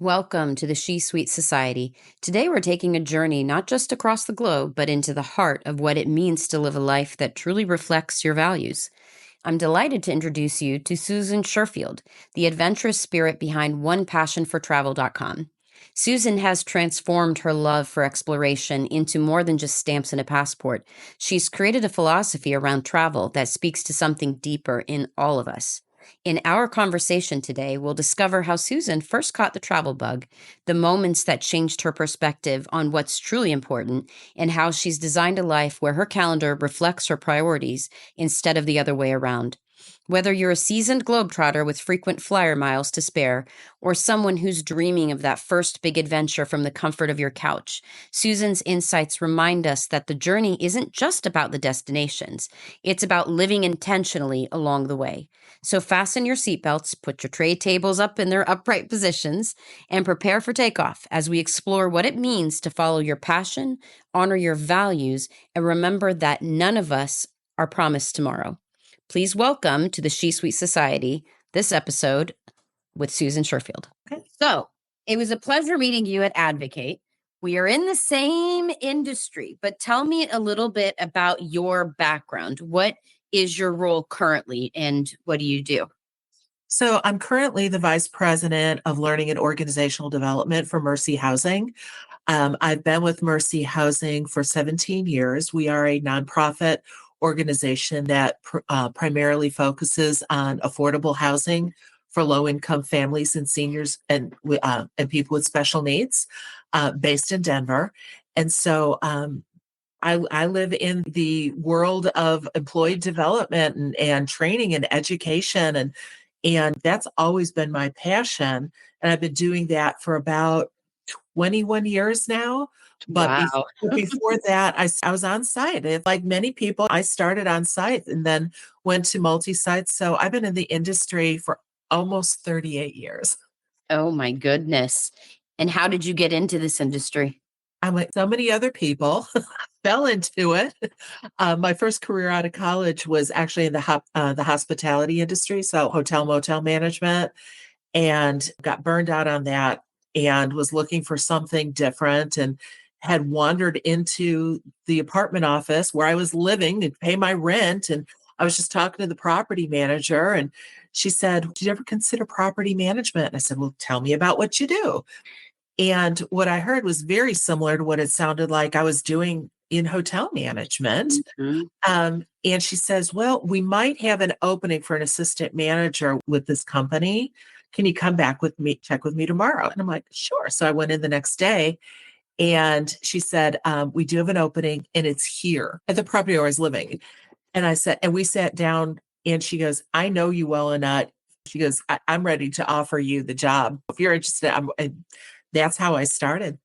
Welcome to the She Suite Society. Today we're taking a journey not just across the globe, but into the heart of what it means to live a life that truly reflects your values. I'm delighted to introduce you to Susan Sherfield, the adventurous spirit behind OnePassionForTravel.com. Susan has transformed her love for exploration into more than just stamps and a passport. She's created a philosophy around travel that speaks to something deeper in all of us. In our conversation today, we'll discover how Susan first caught the travel bug, the moments that changed her perspective on what's truly important, and how she's designed a life where her calendar reflects her priorities instead of the other way around. Whether you're a seasoned globetrotter with frequent flyer miles to spare, or someone who's dreaming of that first big adventure from the comfort of your couch, Susan's insights remind us that the journey isn't just about the destinations. It's about living intentionally along the way. So fasten your seatbelts, put your tray tables up in their upright positions, and prepare for takeoff as we explore what it means to follow your passion, honor your values, and remember that none of us are promised tomorrow. Please welcome to the She Suite Society this episode with Susan Sherfield. Okay. So it was a pleasure meeting you at Advocate. We are in the same industry, but tell me a little bit about your background. What is your role currently and what do you do? So I'm currently the Vice President of Learning and Organizational Development for Mercy Housing. I've been with Mercy Housing for 17 years. We are a nonprofit organization that primarily focuses on affordable housing for low-income families and seniors and people with special needs, based in Denver. And so I live in the world of employee development and training and education, and that's always been my passion. And I've been doing that for about 21 years now. But Wow. before that, I was on site. Like many people, I started on site and then went to multi-site. So I've been in the industry for almost 38 years. Oh my goodness. And how did you get into this industry? I'm like so many other people, fell into it. My first career out of college was actually in the hospitality industry, so hotel motel management, and got burned out on that and was looking for something different and had wandered into the apartment office where I was living to pay my rent. And I was just talking to the property manager and she said, "Did you ever consider property management?" And I said, "Well, tell me about what you do." And what I heard was very similar to what it sounded like I was doing in hotel management. Mhm. And she says, "Well, we might have an opening for an assistant manager with this company. Can you come back with me, check with me tomorrow?" And I'm like, "Sure." So I went in the next day and she said, "We do have an opening and it's here at the property where I was living." And I said, and we sat down and she goes, "I know you well enough." She goes, I'm ready to offer you the job. If you're interested, and that's how I started.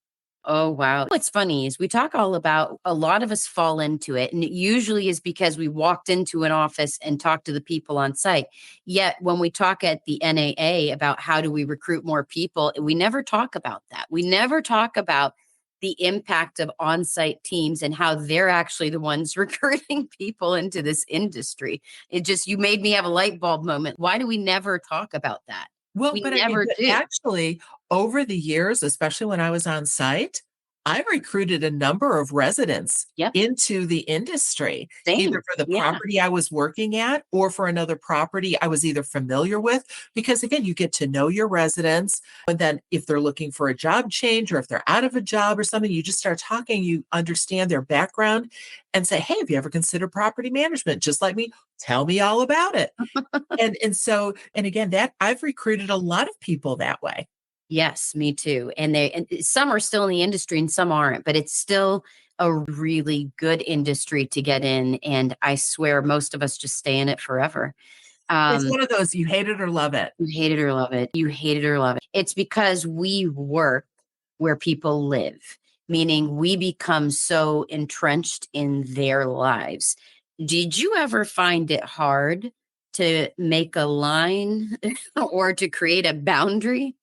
Oh, wow. What's funny is we talk all about a lot of us fall into it. And it usually is because we walked into an office and talked to the people on site. Yet when we talk at the NAA about how do we recruit more people, we never talk about that. We never talk about the impact of on-site teams and how they're actually the ones recruiting people into this industry. It just, you made me have a light bulb moment. Why do we never talk about that? Well, We but I mean, never but do. actually, over the years, especially when I was on site, I recruited a number of residents Yep. into the industry, either Same. for the Yeah. property I was working at or for another property I was either familiar with. Because again, you get to know your residents. And then if they're looking for a job change or if they're out of a job or something, you just start talking, you understand their background and say, "Hey, have you ever considered property management? Just like me, tell me all about it." And again, that I've recruited a lot of people that way. Yes, me too. And some are still in the industry and some aren't, but it's still a really good industry to get in. And I swear most of us just stay in it forever. It's Um, one of those, you hate it or love it. you hate it or love it. You hate it or love it. It's because we work where people live, meaning we become so entrenched in their lives. Did you ever find it hard to make a line or to create a boundary?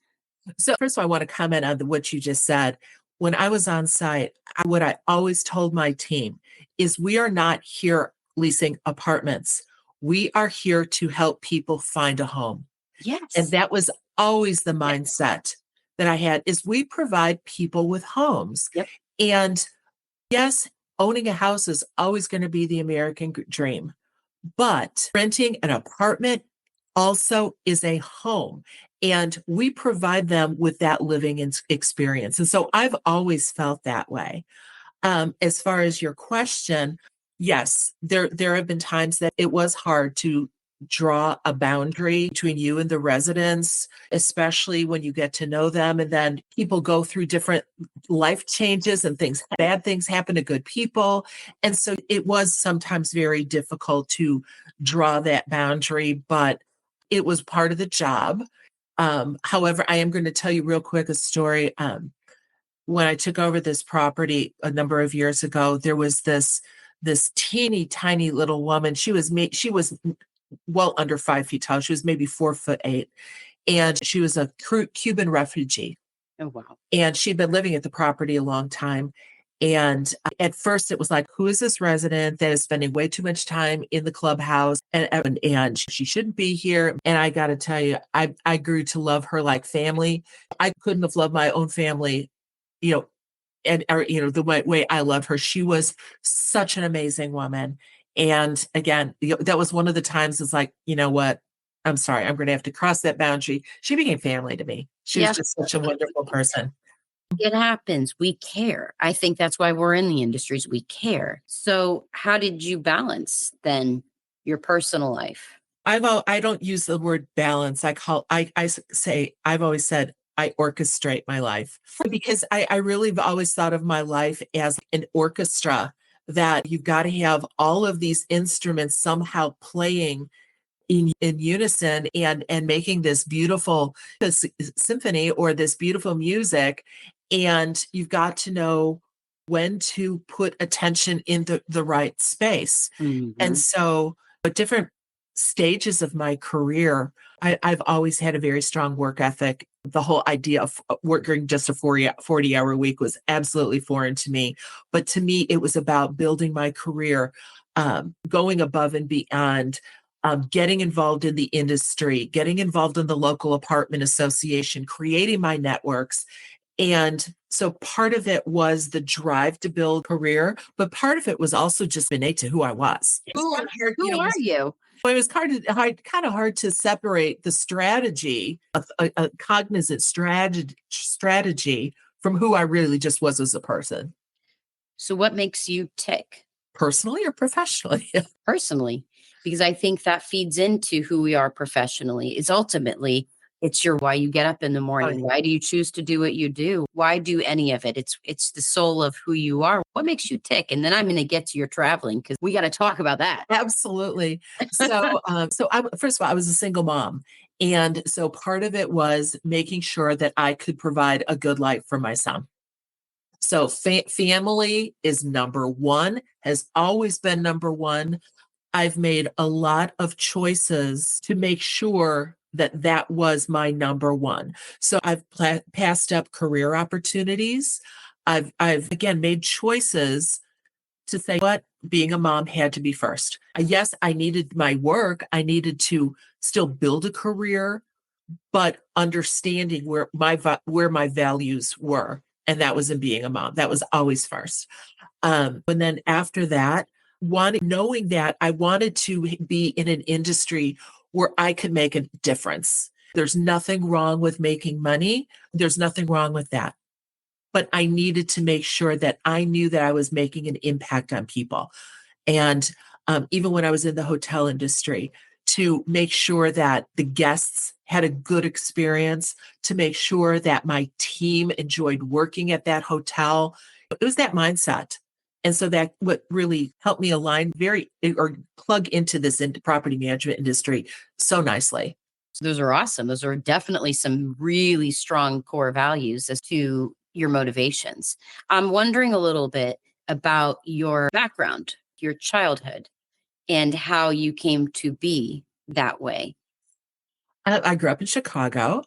So first of all, I want to comment on what you just said. When I was on site, what I always told my team is we are not here leasing apartments. We are here to help people find a home. And Yes. that was always the Yes. mindset that I had is we provide people with homes. Yep. And yes, owning a house is always going to be the American dream, but renting an apartment also is a home. And we provide them with that living experience. And so I've always felt that way. As far as your question, yes, there have been times that it was hard to draw a boundary between you and the residents, especially when you get to know them. And then people go through different life changes and bad things happen to good people. And so it was sometimes very difficult to draw that boundary, but it was part of the job. However, I am going to tell you real quick a story. When I took over this property a number of years ago, there was this teeny tiny little woman. She was well under 5 feet tall. She was maybe 4'8", and she was a Cuban refugee. Oh, wow. And she'd been living at the property a long time. And at first, it was like, who is this resident that is spending way too much time in the clubhouse and she shouldn't be here? And I got to tell you, I grew to love her like family. I couldn't have loved my own family, you know, the way I love her. She was such an amazing woman. And again, that was one of the times it's like, you know what? I'm sorry, I'm going to have to cross that boundary. She became family to me. She was Yeah, just such a wonderful person. it happens. We care. I think that's why we're in the industries. We care. So, how did you balance then your personal life? I don't use the word balance. I've always said I orchestrate my life because I really have always thought of my life as an orchestra, that you've got to have all of these instruments somehow playing in unison and making this symphony or this beautiful music. And you've got to know when to put attention in the right space. And Mhm. so at different stages of my career, I've always had a very strong work ethic. The whole idea of working just a 40-hour week was absolutely foreign to me. But to me, it was about building my career, going above and beyond, getting involved in the industry, getting involved in the local apartment association, creating my networks. And so part of it was the drive to build career, but part of it was also just innate to who I was. Who are you? It was kind of hard to separate the strategy, a cognizant strategy from who I really just was as a person, So, what makes you tick personally or professionally. personally? Because I think that feeds into who we are professionally. Is ultimately it's your why you get up in the Oh, morning. yeah. Why do you choose to do what you do? Why do any of it? It's the soul of who you are. What makes you tick? And then I'm going to get to your traveling because we got to talk about that. Absolutely. So first of all, I was a single mom. And so part of it was making sure that I could provide a good life for my son. So family is number one, has always been number one. I've made a lot of choices to make sure that that was my number one. So I've passed up career opportunities. I've again made choices to say what being a mom had to be first. Yes, I needed my work. I needed to still build a career, but understanding where my values were, and that was in being a mom. That was always first. And then after that, knowing that I wanted to be in an industry where I could make a difference. There's nothing wrong with making money. There's nothing wrong with that. But I needed to make sure that I knew that I was making an impact on people. And even when I was in the hotel industry, to make sure that the guests had a good experience, to make sure that my team enjoyed working at that hotel. It was that mindset. And so that what really helped me align or plug into property management industry so nicely. So those are awesome. Those are definitely some really strong core values as to your motivations. I'm wondering a little bit about your background, your childhood, and how you came to be that way. I grew up in Chicago.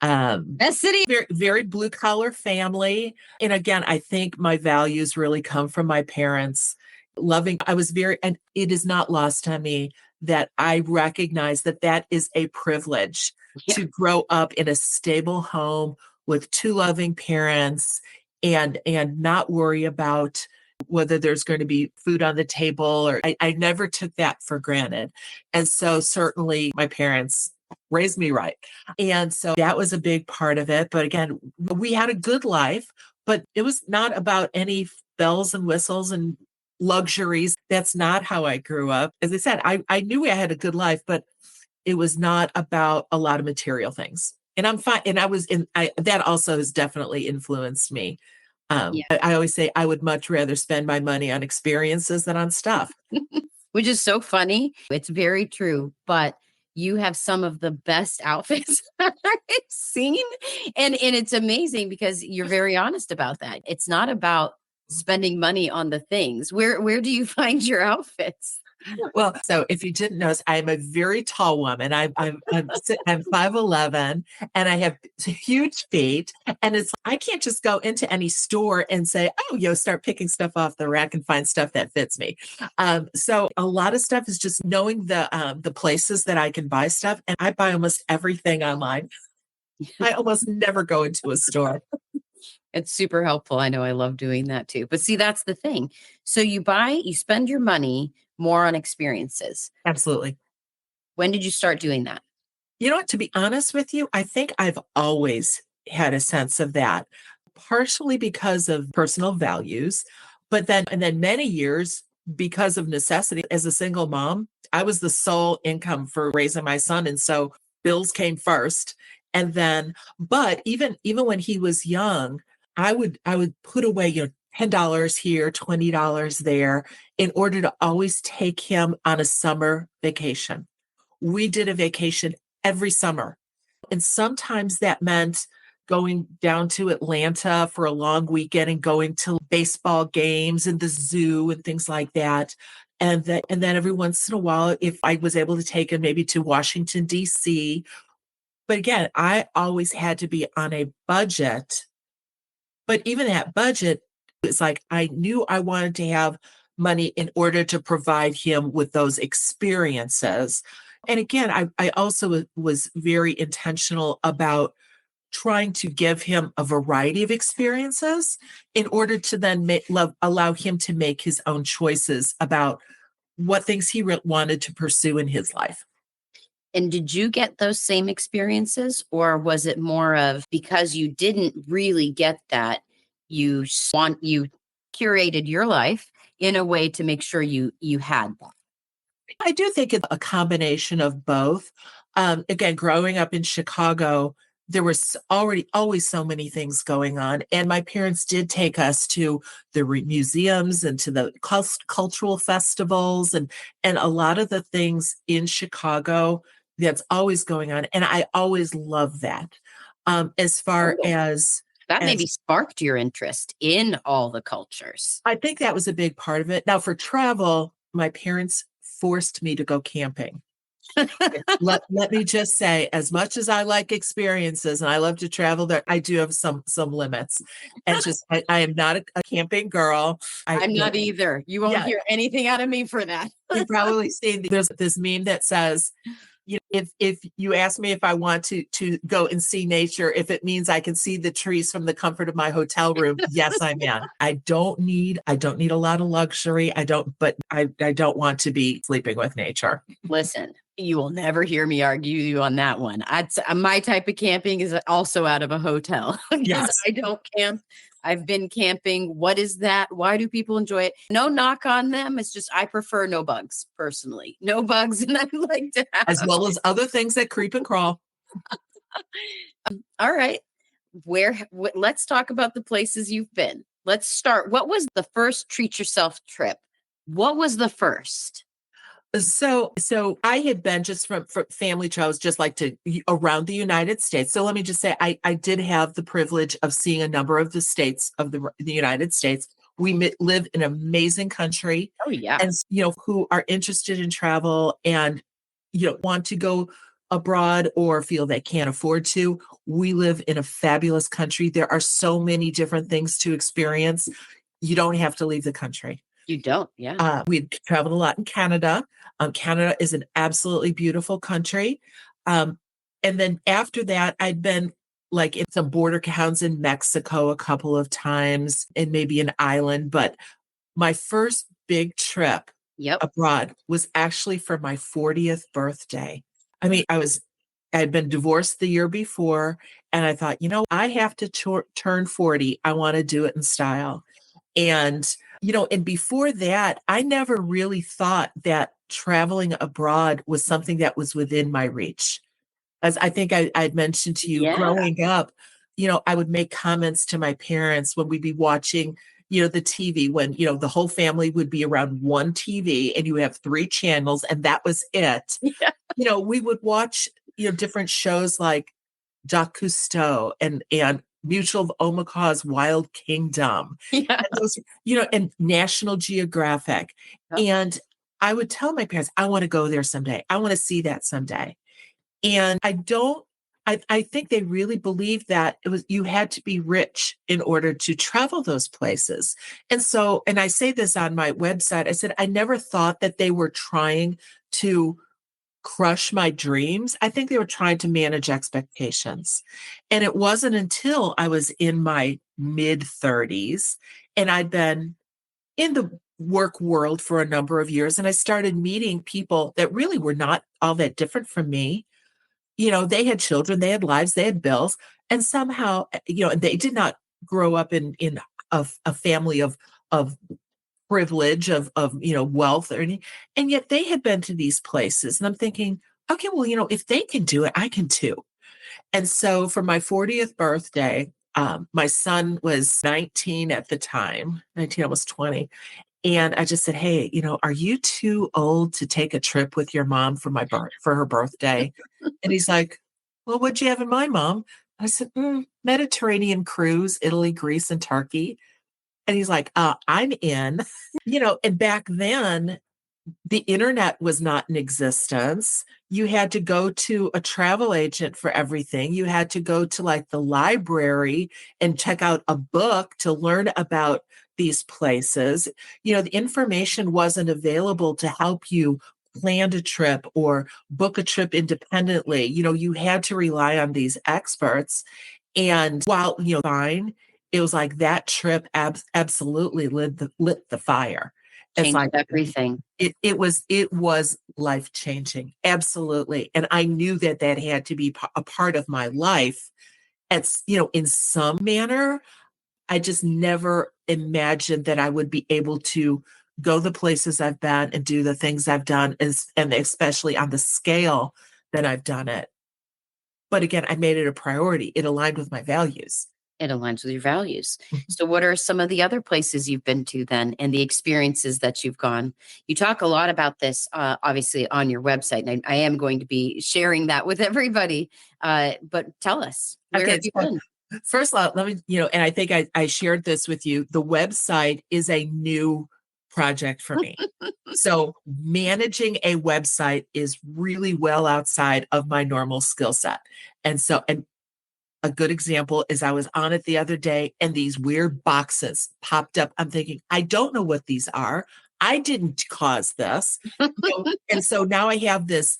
Best city. Very, very blue collar family. And again, I think my values really come from my parents. And it is not lost on me that I recognize that that is a privilege Yeah. to grow up in a stable home with two loving parents and not worry about whether there's going to be food on the table, or I never took that for granted. And so certainly my parents raised me right. And so that was a big part of it. But again, we had a good life, but it was not about any bells and whistles and luxuries. That's not how I grew up. As I said, I knew I had a good life, but it was not about a lot of material things. And I'm fine. And that also has definitely influenced me. Yeah. I always say I would much rather spend my money on experiences than on stuff. Which is so funny. It's very true, but you have some of the best outfits I've seen. And it's amazing because you're very honest about that. It's not about spending money on the things. Where do you find your outfits? Well, so if you didn't notice, I'm a very tall woman. I'm 5'11", and I have huge feet. And I can't just go into any store and say, oh, start picking stuff off the rack and find stuff that fits me. So a lot of stuff is just knowing the places that I can buy stuff, and I buy almost everything online. I almost never go into a store. It's super helpful. I know I love doing that too. But see, that's the thing. So you spend your money more on experiences. Absolutely. When did you start doing that? You know what? To be honest with you, I think I've always had a sense of that, partially because of personal values, and then many years because of necessity. As a single mom, I was the sole income for raising my son. And so bills came first. But even when he was young, I would put away, $10 here, $20 there in order to always take him on a summer vacation. We did a vacation every summer. And sometimes that meant going down to Atlanta for a long weekend and going to baseball games and the zoo and things like that. And then every once in a while, if I was able to take him maybe to Washington, D.C. But again, I always had to be on a budget. But even that budget, it's like I knew I wanted to have money in order to provide him with those experiences. And again, I also was very intentional about trying to give him a variety of experiences in order to then allow him to make his own choices about what things he wanted to pursue in his life. And did you get those same experiences, or was it more of because you didn't really get that, you curated your life in a way to make sure you had that? I do think it's a combination of both. Again, growing up in Chicago, there was already always so many things going on. And my parents did take us to the museums and to the cultural festivals and a lot of the things in Chicago that's always going on. And I always love that. As far Oh, that as maybe sparked your interest in all the cultures. I think that was a big part of it. Now, for travel, my parents forced me to go camping. Let me just say, as much as I like experiences and I love to travel, there I do have some limits. And just I am not a camping girl. I'm not either. You won't Yeah, hear anything out of me for that. you've probably seen there's this meme that says, if you ask me if I want to go and see nature, if it means I can see the trees from the comfort of my hotel room, yes, I'm in. I don't need a lot of luxury. I don't want to be sleeping with nature. Listen, you will never hear me argue you on that one. My type of camping is also out of a hotel because Yes. I don't camp. I've been camping. What is that? Why do people enjoy it? No knock on them. It's just I prefer no bugs personally. No bugs, and I like to As have. well as other things that creep and crawl. All right, let's talk about the places you've been. Let's start. What was the first treat yourself trip? What was the first? So I had been just from family travels, just like around the United States. So let me just say, I did have the privilege of seeing a number of the states of the United States. We live in an amazing country, Oh yeah. and who are interested in travel and want to go abroad or feel they can't afford to. We live in a fabulous country. There are so many different things to experience. You don't have to leave the country. You don't, yeah. We'd traveled a lot in Canada. Canada is an absolutely beautiful country. And then after that, I'd been like in some border towns in Mexico a couple of times and maybe an island. But my first big trip Yep. abroad was actually for my 40th birthday. I mean, I had been divorced the year before, and I thought, I have to turn 40. I want to do it in style. And, and before that, I never really thought that traveling abroad was something that was within my reach. As I think I'd mentioned to you, Yeah. growing up, I would make comments to my parents when we'd be watching, the TV, when, the whole family would be around one TV and you have three channels and that was it. Yeah. We would watch, different shows like Jacques Cousteau and Mutual of Omaha's Wild Kingdom, Yeah. and those, and National Geographic. Yep. And I would tell my parents, I want to go there someday. I want to see that someday. And I think they really believed that you had to be rich in order to travel those places. And so, and I say this on my website, I said, I never thought that they were trying to crush my dreams. I think they were trying to manage expectations. And it wasn't until I was in my mid 30s and I'd been in the work world for a number of years and I started meeting people that really were not all that different from me. They had children, they had lives, they had bills, and somehow, they did not grow up in a family of privilege, of wealth or anything, and yet they had been to these places, and I'm thinking, okay, well, if they can do it, I can too. And so for my 40th birthday, my son was 19 at the time, 19, almost 20. And I just said, hey, are you too old to take a trip with your mom for her birthday? And he's like, well, what'd you have in mind, Mom? I said, Mediterranean cruise, Italy, Greece, and Turkey. And he's like, I'm in. And back then, the internet was not in existence. You had to go to a travel agent for everything. You had to go to like the library and check out a book to learn about these places. The information wasn't available to help you plan a trip or book a trip independently. You had to rely on these experts. And while, fine, it was like that trip absolutely lit the fire. It's Changed like everything. it was life changing, absolutely, and I knew that had to be a part of my life. It's in some manner. I just never imagined that I would be able to go the places I've been and do the things I've done, and especially on the scale that I've done it. But again, I made it a priority. It aligned with my values. It aligns with your values. So, what are some of the other places you've been to then and the experiences that you've gone? You talk a lot about this, obviously, on your website, and I am going to be sharing that with everybody. But tell us, where have Okay, you so been? first of all, let me, and I think I shared this with you. The website is a new project for me. So managing a website is really well outside of my normal skill set. And a good example is I was on it the other day and these weird boxes popped up. I'm thinking, I don't know what these are. I didn't cause this. And so now I have this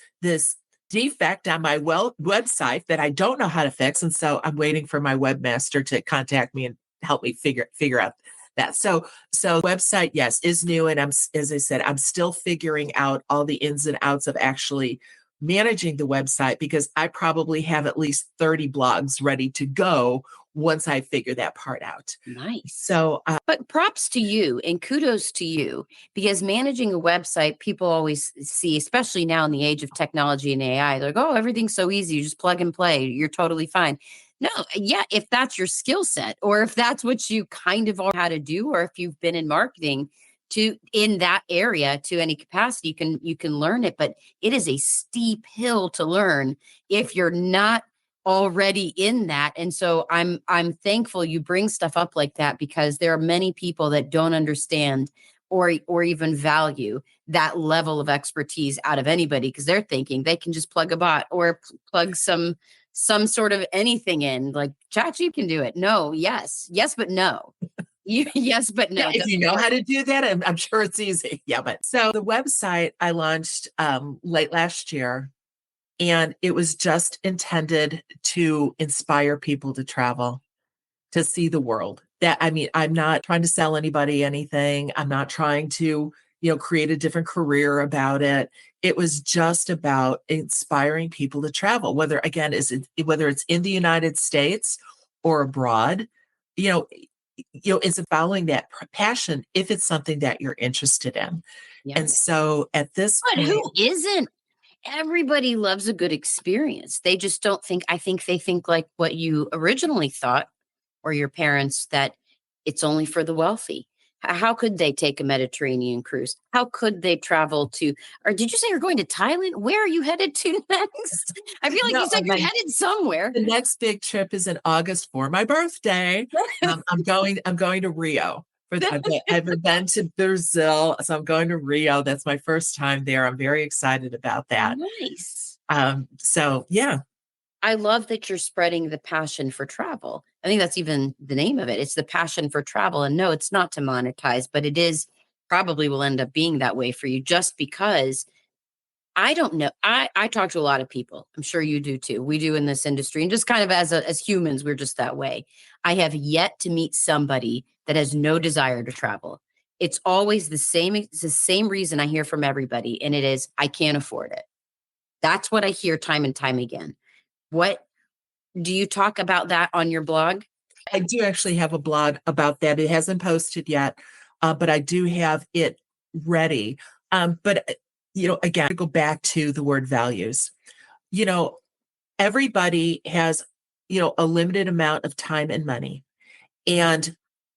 defect on my website that I don't know how to fix. And so I'm waiting for my webmaster to contact me and help me figure out that. So website, yes, is new. And as I said, I'm still figuring out all the ins and outs of actually managing the website, because I probably have at least 30 blogs ready to go once I figure that part out. Nice. So, But props to you and kudos to you, because managing a website, people always see, especially now in the age of technology and AI, they're like, oh, everything's so easy. You just plug and play. You're totally fine. No, yeah, if that's your skill set, or if that's what you kind of know how to do, or if you've been in marketing to in that area to any capacity, you can learn it. But it is a steep hill to learn if you're not already in that. And so I'm thankful you bring stuff up like that, because there are many people that don't understand or even value that level of expertise out of anybody, because they're thinking they can just plug a bot or plug some sort of anything in, like ChatGPT can do it. No, yes, but no. Yes, but no. yeah, It if you doesn't know work. how to do that, I'm sure it's easy. Yeah, but so the website I launched late last year, And it was just intended to inspire people to travel, to see the world. That I mean, I'm not trying to sell anybody anything. I'm not trying to, create a different career about it. It was just about inspiring people to travel, whether it's in the United States or abroad. You know, it's following that passion if it's something that you're interested in. Yeah. And so at this But point, who isn't? Everybody loves a good experience. They just don't think, I think they think like what you originally thought, or your parents, that it's only for the wealthy. How could they take a Mediterranean cruise? How could they travel to, or did you say you're going to Thailand? Where are you headed to next? I feel like no, you said you're headed somewhere. the next big trip is in August for my birthday. I'm going to Rio. I've been to Brazil, so I'm going to Rio. That's my first time there. I'm very excited about that. Nice. So yeah, I love that you're spreading the passion for travel. I think that's even the name of it. It's the passion for travel. And no, it's not to monetize, but it is, probably will end up being that way for you, just because I don't know. I talk to a lot of people. I'm sure you do too. We do in this industry, and just kind of as humans, we're just that way. I have yet to meet somebody that has no desire to travel. It's always the same. It's the same reason I hear from everybody, and it is, I can't afford it. That's what I hear time and time again. What do you talk about that on your blog? I do actually have a blog about that. It hasn't posted yet, but I do have it ready. But again, to go back to the word values. You know, everybody has, a limited amount of time and money. And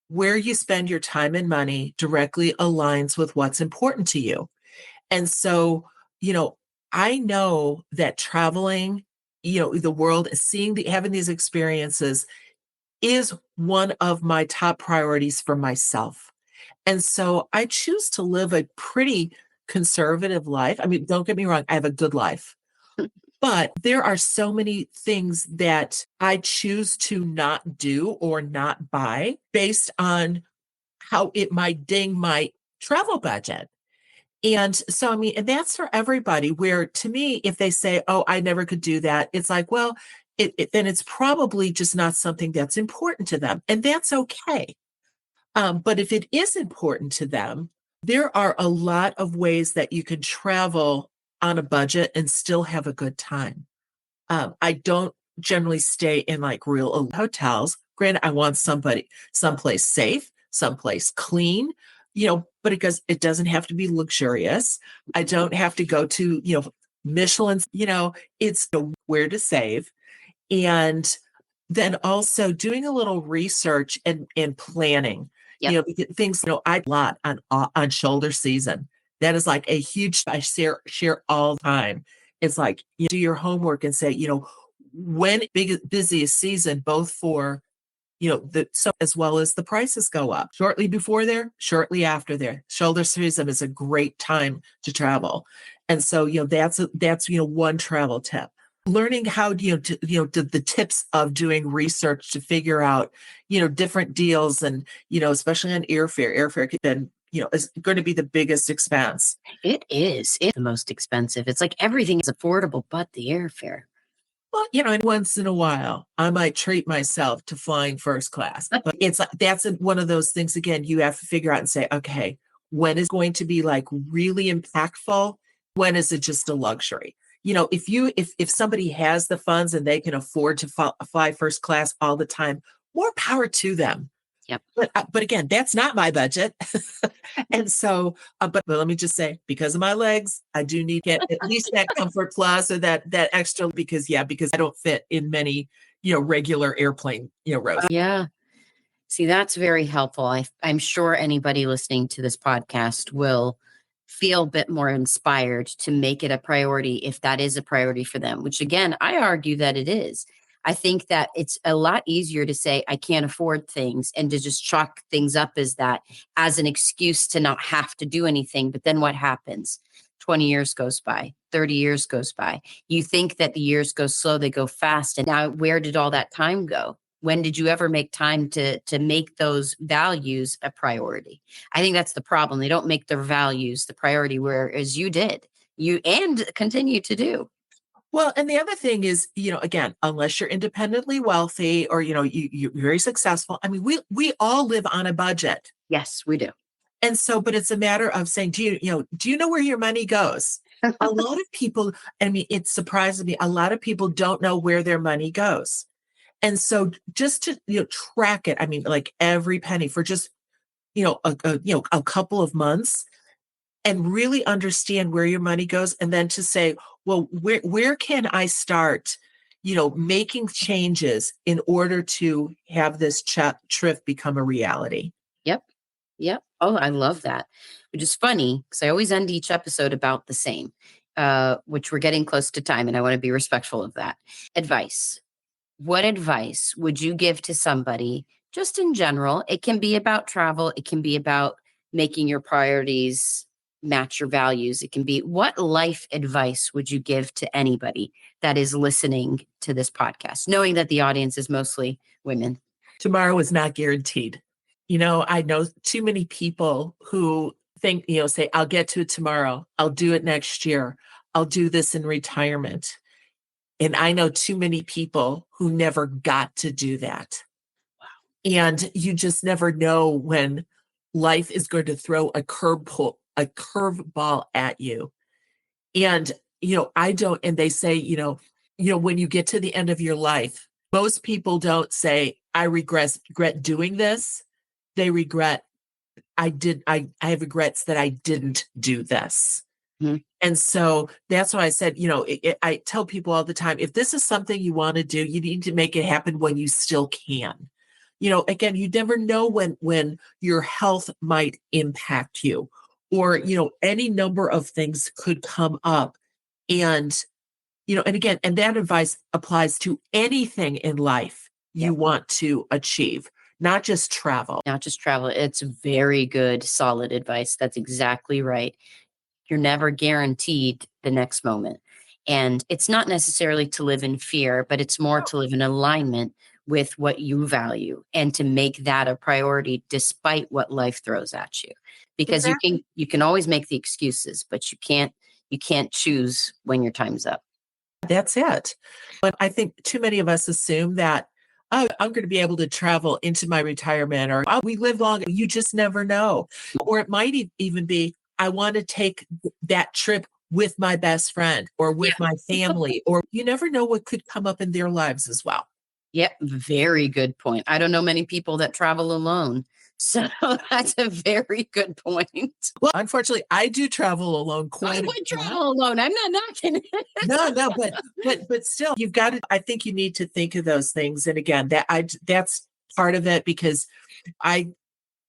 where you spend your time and money directly aligns with what's important to you. And so, you know, I know that traveling, the world, having these experiences is one of my top priorities for myself. And so I choose to live a pretty conservative life. I mean, don't get me wrong, I have a good life. But there are so many things that I choose to not do or not buy based on how it might ding my travel budget. And so, I mean, and that's for everybody. Where to me, if they say, oh, I never could do that, it's like, well, then it's probably just not something that's important to them. And that's okay. But if it is important to them, there are a lot of ways that you can travel on a budget and still have a good time. I don't generally stay in like real hotels. Granted, I want someplace safe, someplace clean, but because it doesn't have to be luxurious. I don't have to go to, Michelin, it's where to save. And then also doing a little research and planning, Yep. because things, I lot on shoulder season. That is like a huge, I share all the time. It's like you do your homework and say, when busiest season, both for, as well as the prices go up shortly before there, shortly after there. Shoulder season is a great time to travel. And so, that's one travel tip. Learning how, the tips of doing research to figure out, different deals and, especially on airfare. Airfare could then, is going to be the biggest expense. It is. It's the most expensive. It's like everything is affordable but the airfare. Well, and once in a while, I might treat myself to flying first class. But it's like that's one of those things. Again, you have to figure out and say, okay, when is going to be like really impactful? When is it just a luxury? If somebody has the funds and they can afford to fly first class all the time, more power to them. Yep. But again, that's not my budget. And so, but let me just say, because of my legs, I do need to get at least that Comfort Plus or that extra because I don't fit in many, regular airplane, rows. Yeah. See, that's very helpful. I'm sure anybody listening to this podcast will feel a bit more inspired to make it a priority if that is a priority for them, which again, I argue that it is. I think that it's a lot easier to say, I can't afford things, and to just chalk things up as that, as an excuse to not have to do anything. But then what happens? 20 years goes by, 30 years goes by. You think that the years go slow, they go fast. And now where did all that time go? When did you ever make time to make those values a priority? I think that's the problem. They don't make their values the priority, whereas you did. You and continue to do. Well, and the other thing is, again, unless you're independently wealthy or, you're very successful. I mean, we all live on a budget. Yes, we do. And so, but it's a matter of saying, do you know where your money goes? A lot of people, I mean, it surprises me. A lot of people don't know where their money goes. And so just to, track it, I mean, like every penny for just, a couple of months and really understand where your money goes. And then to say, well, where can I start, making changes in order to have this trip become a reality? Yep. Yep. Oh, I love that. Which is funny because I always end each episode about the same, which we're getting close to time, and I want to be respectful of that. Advice. What advice would you give to somebody just in general? It can be about travel, it can be about making your priorities match your values. It can be what life advice would you give to anybody that is listening to this podcast, knowing that the audience is mostly women? Tomorrow is not guaranteed. I know too many people who think, say, I'll get to it tomorrow. I'll do it next year. I'll do this in retirement. And I know too many people who never got to do that. And you just never know when life is going to throw a curveball at you. And, I don't, and they say, when you get to the end of your life, most people don't say, I regret doing this. They regret, I have regrets that I didn't do this. Mhm. And so that's why I said, I tell people all the time, if this is something you want to do, you need to make it happen when you still can. Again, you never know when your health might impact you or, any number of things could come up. And, and again, and that advice applies to anything in life you Yep. want to achieve, not just travel. Not just travel. It's very good, solid advice. That's exactly right. You're never guaranteed the next moment. And it's not necessarily to live in fear, but it's more to live in alignment with what you value and to make that a priority despite what life throws at you. Because Exactly. you can always make the excuses, but you can't choose when your time's up. That's it. But I think too many of us assume that, oh, I'm going to be able to travel into my retirement or oh, we live long. You just never know. Or it might even be, I want to take that trip with my best friend or with my family, or you never know what could come up in their lives as well. Yep, very good point. I don't know many people that travel alone. So that's a very good point. Well, unfortunately, I do travel alone I quite a would lot. travel alone. I'm not knocking it. No, no, but still, you've got to. I think you need to think of those things. And again, that's part of it because I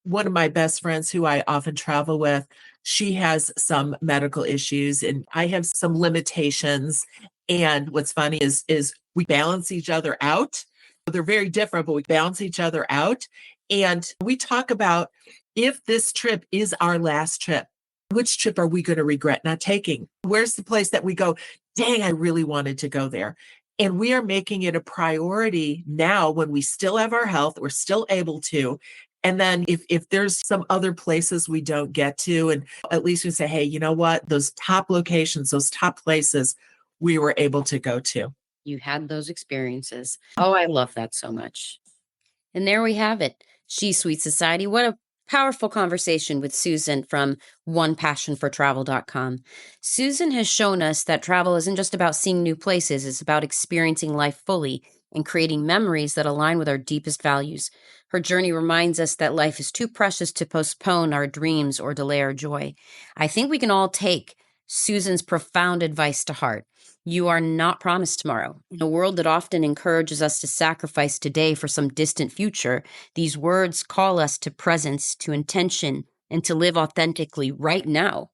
one of my best friends who I often travel with, she has some medical issues and I have some limitations. And what's funny is we balance each other out. They're very different, but we balance each other out. And we talk about if this trip is our last trip, which trip are we going to regret not taking? Where's the place that we go, dang, I really wanted to go there? And we are making it a priority now when we still have our health, we're still able to. And then if there's some other places we don't get to, and at least we say, hey, you know what? Those top locations, those top places we were able to go to. You had those experiences. Oh, I love that so much. And there we have it. She Sweet Society. What a powerful conversation with Susan from onepassionfortravel.com. Susan has shown us that travel isn't just about seeing new places, it's about experiencing life fully and creating memories that align with our deepest values. Her journey reminds us that life is too precious to postpone our dreams or delay our joy. I think we can all take Susan's profound advice to heart. You are not promised tomorrow. In a world that often encourages us to sacrifice today for some distant future, these words call us to presence, to intention, and to live authentically right now.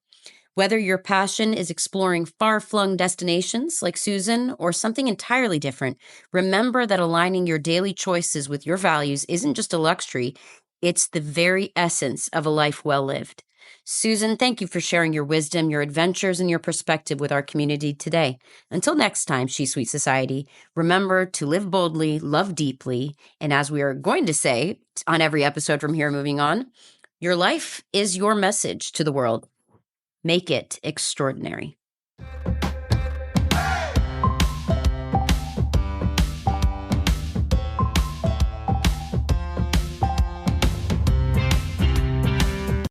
Whether your passion is exploring far flung destinations like Susan or something entirely different, remember that aligning your daily choices with your values isn't just a luxury, it's the very essence of a life well lived. Susan, thank you for sharing your wisdom, your adventures, and your perspective with our community today. Until next time, She Sweet Society, remember to live boldly, love deeply, and as we are going to say on every episode from here moving on, your life is your message to the world. Make it extraordinary.